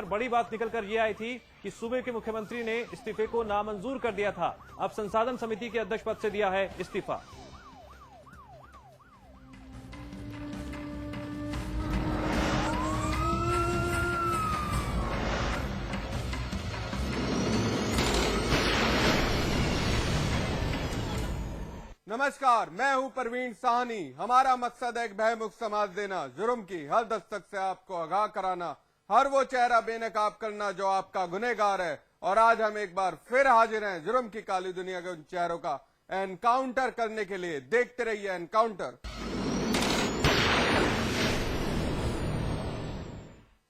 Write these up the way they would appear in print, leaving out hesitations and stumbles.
लेकर बड़ी बात निकलकर ये आई थी कि सूबे के मुख्यमंत्री ने इस्तीफे को नामंजूर कर दिया था। अब संसाधन समिति के अध्यक्ष पद से दिया है इस्तीफा। नमस्कार, मैं हूं परवीन साहनी। हमारा मकसद है एक भयमुक्त समाज देना, जुर्म की हर दस्तक से आपको आगाह कराना, हर वो चेहरा बेनकाब करना जो आपका गुनहगार है। और आज हम एक बार फिर हाजिर हैं जुर्म की काली दुनिया के उन चेहरों का एनकाउंटर करने के लिए। देखते रहिए एनकाउंटर।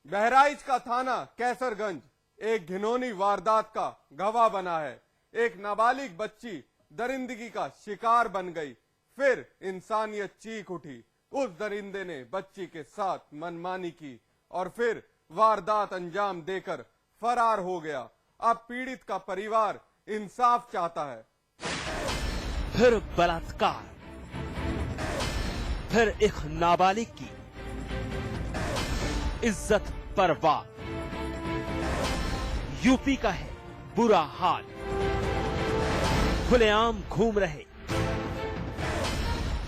बहराइच का थाना कैसरगंज एक घिनौनी वारदात का गवाह बना है। एक नाबालिग बच्ची दरिंदगी का शिकार बन गई, फिर इंसानियत चीख उठी। उस दरिंदे ने बच्ची के साथ मनमानी की और फिर वारदात अंजाम देकर फरार हो गया। अब पीड़ित का परिवार इंसाफ चाहता है। फिर बलात्कार, फिर एक नाबालिग की इज्जत पर वार। यूपी का है बुरा हाल। खुलेआम घूम रहे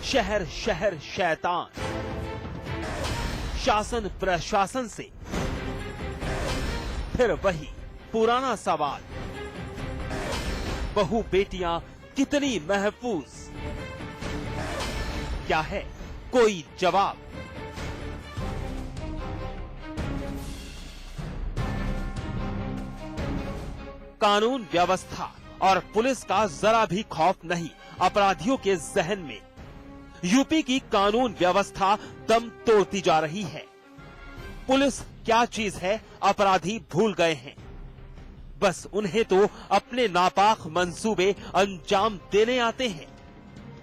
शहर शहर शैतान। शासन प्रशासन से फिर वही पुराना सवाल, बहू बेटियां कितनी महफूज? क्या है कोई जवाब? कानून व्यवस्था और पुलिस का जरा भी खौफ नहीं अपराधियों के जहन में। यूपी की कानून व्यवस्था दम तोड़ती जा रही है। पुलिस क्या चीज है अपराधी भूल गए हैं। बस उन्हें तो अपने नापाक मंसूबे अंजाम देने आते हैं।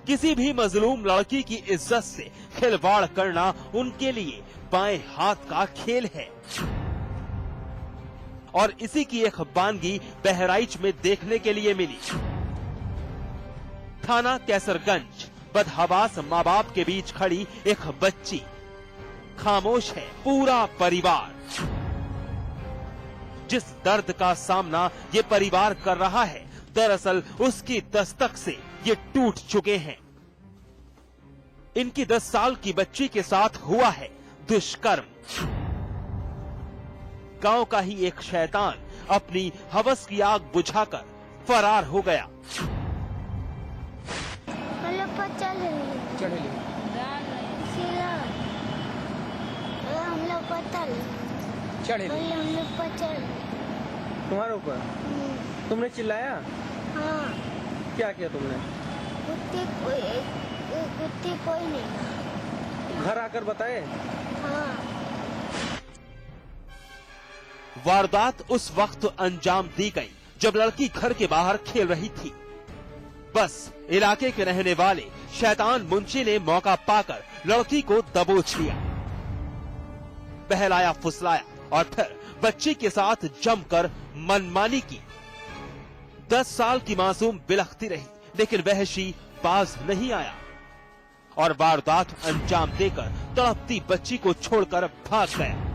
किसी भी मजलूम लड़की की इज्जत से खिलवाड़ करना उनके लिए बाएं हाथ का खेल है। और इसी की एक बानगी बहराइच में देखने के लिए मिली। थाना कैसरगंज बदहवास माँ बाप के बीच खड़ी एक बच्ची। खामोश है पूरा परिवार। जिस दर्द का सामना ये परिवार कर रहा है, दरअसल उसकी दस्तक से ये टूट चुके हैं। इनकी 10 साल की बच्ची के साथ हुआ है दुष्कर्म। गांव का ही एक शैतान अपनी हवस की आग बुझाकर फरार हो गया। तुम्हारे ऊपर? तुमने चिल्लाया? हाँ। क्या किया तुमने? कुत्ते कोई नहीं। घर आकर बताए? हाँ। वारदात उस वक्त अंजाम दी गई जब लड़की घर के बाहर खेल रही थी। बस इलाके के रहने वाले शैतान मुंशी ने मौका पाकर लड़की को दबोच लिया, बहलाया फुसलाया और फिर बच्ची के साथ जमकर मनमानी की। 10 साल की मासूम बिलखती रही, लेकिन वहशी बाज नहीं आया और वारदात अंजाम देकर तड़पती बच्ची को छोड़कर भाग गया।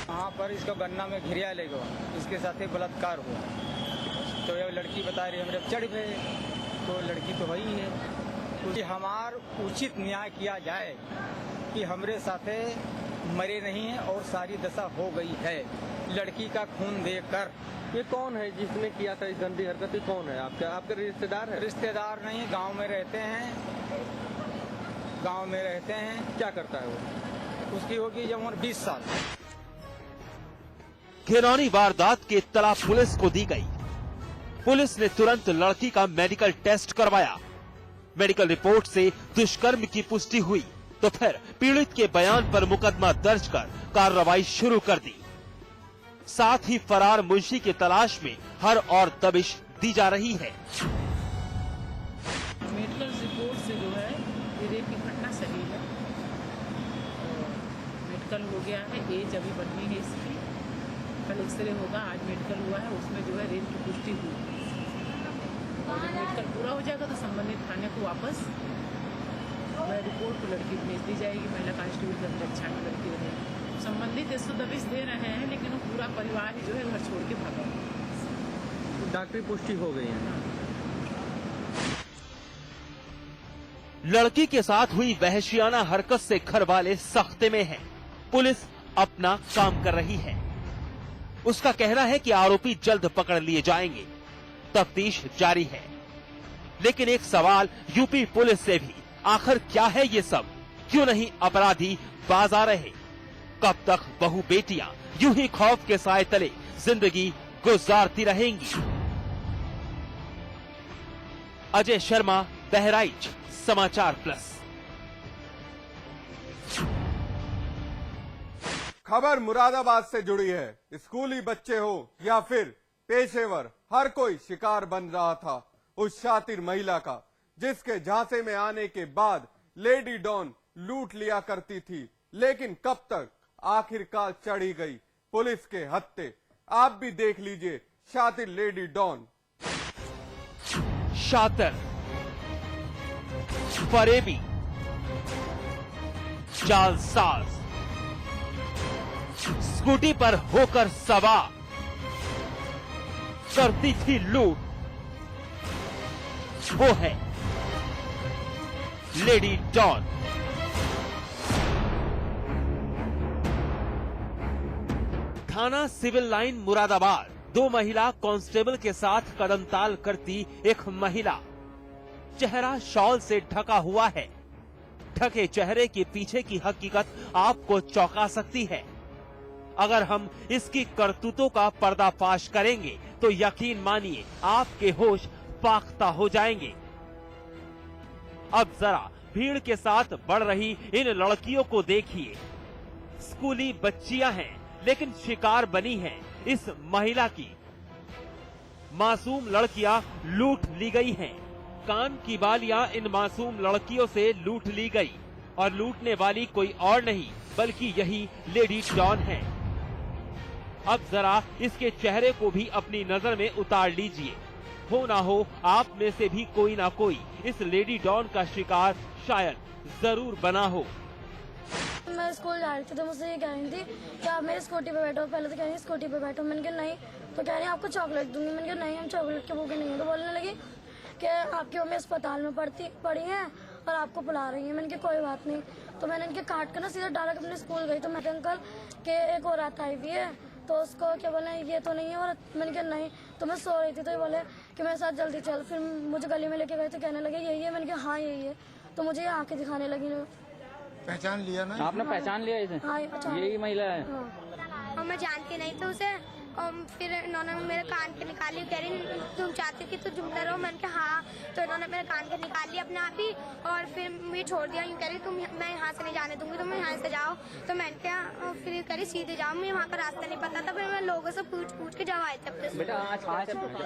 वहाँ पर इसको गन्ना में घिरिया ले गया, इसके साथ ही बलात्कार हुआ। तो ये लड़की बता रही है मेरे चढ़ गए, तो लड़की तो वही है। तो हमार उचित न्याय किया जाए कि हमरे साथे मरे नहीं है और सारी दशा हो गई है लड़की का खून देकर। ये कौन है जिसने किया था इस गंदी हरकत? कौन है आपके रिश्तेदार है? रिश्तेदार नहीं, गांव में रहते हैं। गांव में रहते हैं। क्या करता है वो? उसकी होगी जब उम्र 20 साल। घिनौनी वारदात की इत्तला पुलिस को दी गई। पुलिस ने तुरंत लड़की का मेडिकल टेस्ट करवाया। मेडिकल रिपोर्ट से दुष्कर्म की पुष्टि हुई तो फिर पीड़ित के बयान पर मुकदमा दर्ज कर कार्रवाई शुरू कर दी। साथ ही फरार मुंशी की तलाश में हर और दबिश दी जा रही है। मेडिकल रिपोर्ट से जो है रेप की घटना सही है। मेडिकल हो गया है, एज अभी बढ़नी है इसकी। कल एक्सरे होगा, आज मेडिकल हुआ है, उसमें जो है रेप की पुष्टि हुई। और जब मेडिकल पूरा हो जाएगा तो संबंधित थाने को वापस रिपोर्ट को लड़की भेज दी जाएगी। महिला कांस्टेबल की अध्यक्षता में लड़की रहेगी। संबंधित 110 दे रहे परिवार ही जो है घर छोड़ के भागा। डॉक्टरी पुष्टि हो गई है। लड़की के साथ हुई वहशियाना हरकत से घर वाले सख्ते में हैं। पुलिस अपना काम कर रही है। उसका कहना है कि आरोपी जल्द पकड़ लिए जाएंगे। तफ्तीश जारी है। लेकिन एक सवाल यूपी पुलिस से भी, आखिर क्या है ये सब? क्यों नहीं अपराधी बाज आ रहे? कब तक बहू बेटियां यूं ही खौफ के साए तले जिंदगी गुजारती रहेंगी? अजय शर्मा, बहराइच, समाचार प्लस। खबर मुरादाबाद से जुड़ी है। स्कूली बच्चे हो या फिर पेशेवर, हर कोई शिकार बन रहा था उस शातिर महिला का, जिसके झांसे में आने के बाद लेडी डॉन लूट लिया करती थी। लेकिन कब तक आखिरकार चढ़ी गई पुलिस के हत्थे। आप भी देख लीजिए शातिर लेडी डॉन। शातिर, फरेबी, जालसाज, स्कूटी पर होकर सवार, करती थी लूट। वो है लेडी डॉन। थाना सिविल लाइन मुरादाबाद। दो महिला कांस्टेबल के साथ कदमताल करती एक महिला। चेहरा शॉल से ढका हुआ है। ढके चेहरे के पीछे की हकीकत आपको चौंका सकती है। अगर हम इसकी करतूतों का पर्दाफाश करेंगे तो यकीन मानिए आपके होश फाख्ता हो जाएंगे। अब जरा भीड़ के साथ बढ़ रही इन लड़कियों को देखिए। स्कूली बच्चियां हैं लेकिन शिकार बनी हैं इस महिला की। मासूम लड़कियां लूट ली गई हैं। कान की बालियां इन मासूम लड़कियों से लूट ली गई और लूटने वाली कोई और नहीं बल्कि यही लेडी डॉन है। अब जरा इसके चेहरे को भी अपनी नजर में उतार लीजिए। हो ना हो आप में से भी कोई ना कोई इस लेडी डॉन का शिकार शायद जरूर बना हो। मैं स्कूल जा रही थी तो मुझसे ये कह रही थी कि आप मेरी स्कूटी पे बैठो। पहले तो कह रही स्कूटी पे बैठो। मैंने कहा नहीं। तो कह रही आपको चॉकलेट दूंगी। मैंने कहा नहीं, हम चॉकलेट के भूखे नहीं हैं। तो बोलने लगी कि आपकी मम्मी अस्पताल में पड़ी हैं और आपको बुला रही हैं। मैंने कहा कोई बात नहीं। तो मैंने इनके काट कर ना सीधा डायरेक्ट अपने स्कूल गई। तो मैं अंकल के एक और रात आई हुई है तो उसको क्या बोले ये तो नहीं है। और मैंने कहा नहीं। तो मैं सो रही थी तो ये बोले कि मेरे साथ जल्दी चल। फिर मुझे गली में लेके गए तो कहने लगे यही है। मैंने कहा हाँ यही है। तो मुझे ये आंखें दिखाने लगी। पहचान लिया ना आपने? पहचान लिया इसे? हाँ यही महिला है। हाँ। और मैं जानती नहीं थी उसे। और फिर इन्होंने मेरे कान के निकाली। कह रही तुम चाहती कि तुम जुमला रहो। मैंने कहा हाँ। तो इन्होंने मेरे कान के निकाल लिया अपने आप ही और फिर मुझे छोड़ दिया। यूँ कह रही मैं यहाँ से नहीं जाने दूंगी, तुम यहाँ से जाओ। तो मैंने कहा फिर कह रही सीधे जाओ। मुझे वहाँ का रास्ता नहीं पता था। फिर मैं लोगों से पूछ के जब आए थे। बेटा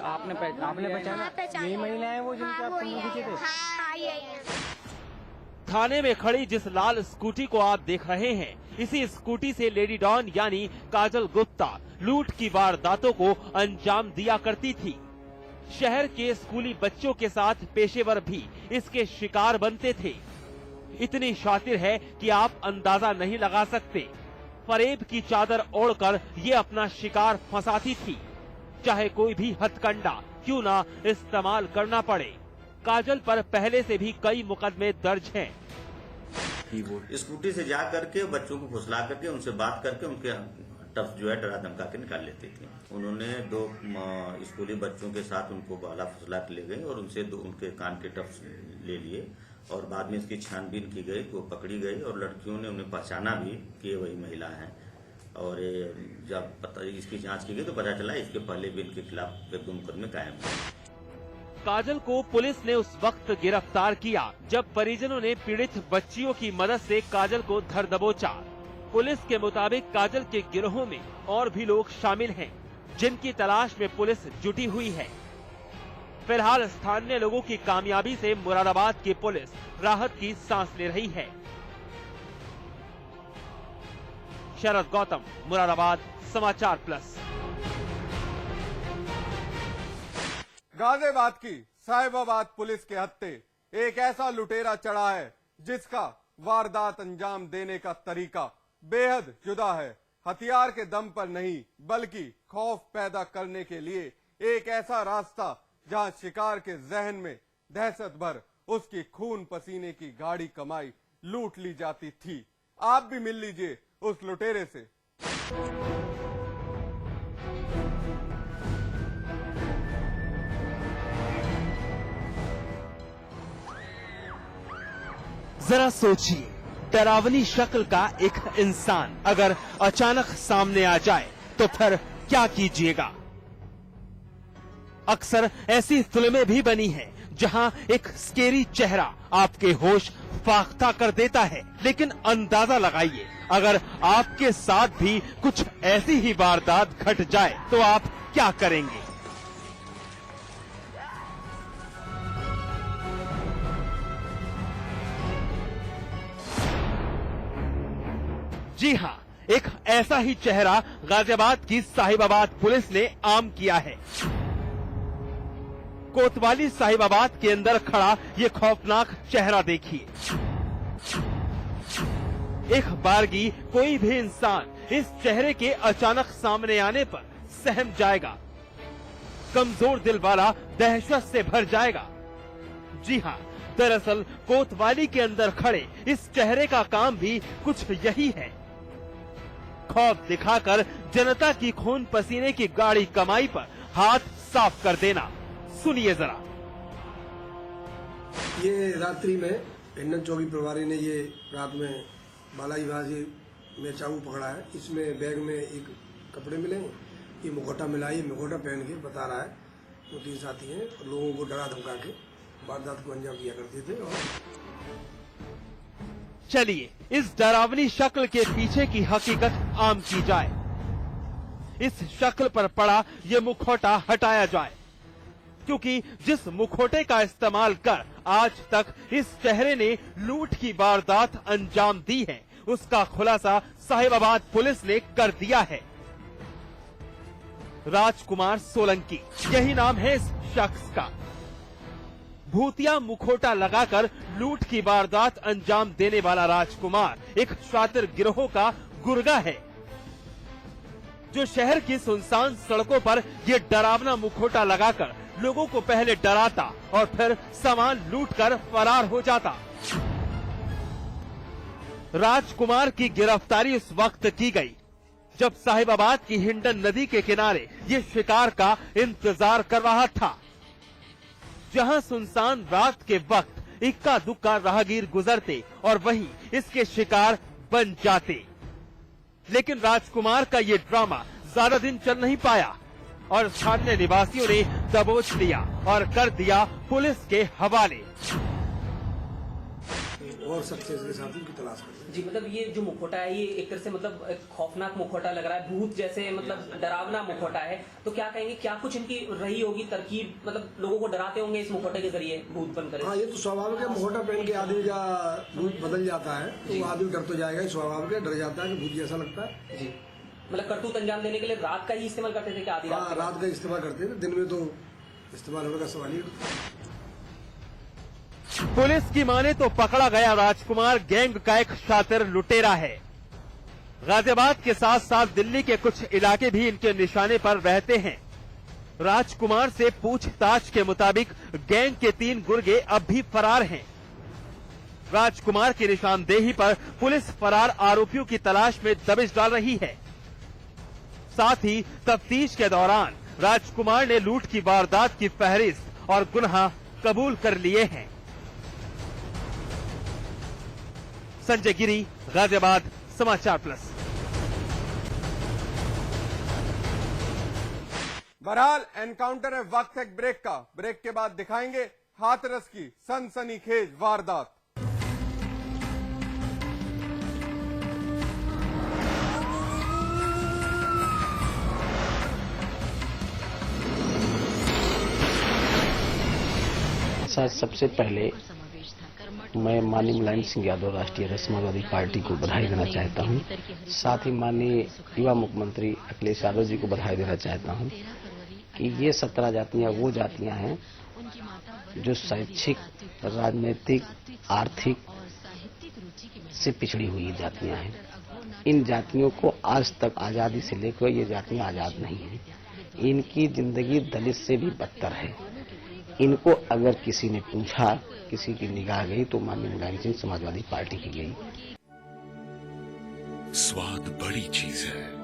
आपने पहचाना? यही महिला है वो जिनके आप पीछे थे? हाँ यही है। थाने में खड़ी जिस लाल स्कूटी को आप देख रहे हैं, इसी स्कूटी से लेडी डॉन यानी काजल गुप्ता लूट की वारदातों को अंजाम दिया करती थी। शहर के स्कूली बच्चों के साथ पेशेवर भी इसके शिकार बनते थे। इतनी शातिर है कि आप अंदाजा नहीं लगा सकते। फरेब की चादर ओढ़कर ये अपना शिकार फंसाती थी, चाहे कोई भी हथकंडा क्यों ना इस्तेमाल करना पड़े। काजल पर पहले से भी कई मुकदमे दर्ज हैं। स्कूटी से जा करके बच्चों को फुसला करके उनसे बात करके उनके टफ जो है डरा धमका के निकाल लेती थी। उन्होंने 2 स्कूली बच्चों के साथ उनको बाला फुसला के ले गई और उनसे उनके कान के टफ ले लिए और बाद में इसकी छानबीन की गई तो पकड़ी गई और लड़कियों ने उन्हें पहचाना भी कि वही महिला है। और जब इसकी जांच की गई तो पता चला इसके पहले भी इनके खिलाफ एक मुकदमे कायम है। काजल को पुलिस ने उस वक्त गिरफ्तार किया जब परिजनों ने पीड़ित बच्चियों की मदद से काजल को धर दबोचा। पुलिस के मुताबिक काजल के गिरोह में और भी लोग शामिल हैं, जिनकी तलाश में पुलिस जुटी हुई है। फिलहाल स्थानीय लोगों की कामयाबी से मुरादाबाद की पुलिस राहत की सांस ले रही है। शरद गौतम, मुरादाबाद, समाचार प्लस। गाजियाबाद की साहिबाबाद पुलिस के हत्थे एक ऐसा लुटेरा चढ़ा है जिसका वारदात अंजाम देने का तरीका बेहद जुदा है। हथियार के दम पर नहीं बल्कि खौफ पैदा करने के लिए एक ऐसा रास्ता जहां शिकार के जहन में दहशत भर उसकी खून पसीने की गाढ़ी कमाई लूट ली जाती थी। आप भी मिल लीजिए उस लुटेरे से। जरा सोचिए, डरावनी शक्ल का एक इंसान अगर अचानक सामने आ जाए तो फिर क्या कीजिएगा। अक्सर ऐसी फिल्में भी बनी हैं जहां एक स्केरी चेहरा आपके होश फाख्ता कर देता है, लेकिन अंदाजा लगाइए अगर आपके साथ भी कुछ ऐसी ही वारदात घट जाए तो आप क्या करेंगे। जी हां, एक ऐसा ही चेहरा गाजियाबाद की साहिबाबाद पुलिस ने आम किया है। कोतवाली साहिबाबाद के अंदर खड़ा ये खौफनाक चेहरा देखिए। एक बारगी कोई भी इंसान इस चेहरे के अचानक सामने आने पर सहम जाएगा, कमजोर दिल वाला दहशत से भर जाएगा। जी हां, दरअसल कोतवाली के अंदर खड़े इस चेहरे का काम भी कुछ यही है, खौफ दिखाकर जनता की खून पसीने की गाढ़ी कमाई पर हाथ साफ कर देना। सुनिए जरा। ये रात्रि में हिंडन चौकी प्रभारी ने ये रात में बालाजी भाजी में चाकू पकड़ा है। इसमें बैग में एक कपड़े मिले, ये मुखौटा मिला, ये मुखौटा पहन के बता रहा है वो 3 साथी हैं, लोगों को डरा धमका के वारदात को अंजाम दिया करते थे। और चलिए इस डरावनी शक्ल के पीछे की हकीकत आम की जाए। इस शक्ल पर पड़ा ये मुखौटा हटाया जाए, क्योंकि जिस मुखौटे का इस्तेमाल कर आज तक इस चेहरे ने लूट की वारदात अंजाम दी है, उसका खुलासा साहिबाबाद पुलिस ने कर दिया है। राजकुमार सोलंकी, यही नाम है इस शख्स का। भूतिया मुखौटा लगाकर लूट की वारदात अंजाम देने वाला राजकुमार एक शातिर गिरोह का गुर्गा है, जो शहर की सुनसान सड़कों पर ये डरावना मुखौटा लगाकर लोगों को पहले डराता और फिर सामान लूटकर फरार हो जाता। राजकुमार की गिरफ्तारी उस वक्त की गई जब साहिबाबाद की हिंडन नदी के किनारे ये शिकार का इंतजार कर रहा था, जहां सुनसान रात के वक्त इक्का दुक्का राहगीर गुजरते और वहीं इसके शिकार बन जाते। लेकिन राजकुमार का ये ड्रामा ज्यादा दिन चल नहीं पाया और स्थानीय निवासियों ने दबोच लिया और कर दिया पुलिस के हवाले। और सबसे इसके साथ उनकी तलाश कर जी, मतलब ये जो मुखौटा है ये एक तरह से मतलब एक खौफनाक मुखौटा लग रहा है, भूत जैसे मतलब डरावना मुखौटा है। तो क्या कहेंगे, क्या कुछ इनकी रही होगी तरकीब, मतलब लोगों को डराते होंगे इस मुखौटे के जरिए भूत बनकर? हाँ, ये तो स्वाभाविक है, मुखौटा पहन के आदमी का रूप बदल जाता है तो आदमी डर तो जाएगा, स्वाभाविक है, डर जाता है कि भूत जैसा लगता है। जी, मतलब करतूत अंजाम देने के लिए रात का ही इस्तेमाल करते थे क्या? आधी हाँ, रात का इस्तेमाल करते थे, दिन में तो इस्तेमाल होने का सवाल ही। पुलिस की माने तो पकड़ा गया राजकुमार गैंग का एक शातिर लुटेरा है। गाजियाबाद के साथ साथ दिल्ली के कुछ इलाके भी इनके निशाने पर रहते हैं। राजकुमार से पूछताछ के मुताबिक गैंग के 3 गुर्गे अब भी फरार हैं। राजकुमार की निशानदेही पर पुलिस फरार आरोपियों की तलाश में दबिश डाल रही है। साथ ही तफ्तीश के दौरान राजकुमार ने लूट की वारदात की फहरिस्त और गुनाह कबूल कर लिए हैं। संजय गिरी, गाजियाबाद, समाचार प्लस। बहरहाल एनकाउंटर है वक्त एक ब्रेक का। ब्रेक के बाद दिखाएंगे हाथरस की सनसनीखेज वारदात। सबसे पहले मैं माननीय मुलायम सिंह यादव राष्ट्रीय समाजवादी पार्टी को बधाई देना चाहता हूं। साथ ही माननीय युवा मुख्यमंत्री अखिलेश यादव जी को बधाई देना चाहता हूं कि ये 17 जातियां वो जातियां हैं जो शैक्षिक, राजनीतिक, आर्थिक से पिछड़ी हुई जातियां हैं। इन जातियों को आज तक आजादी से लेकर ये जातियां आजाद नहीं हैं। इनकी जिंदगी दलित से भी बदतर है। इनको अगर किसी ने पूछा, किसी की निगाह गई तो माननीय मुलायम सिंह समाजवादी पार्टी की गई। स्वाद बड़ी चीज है।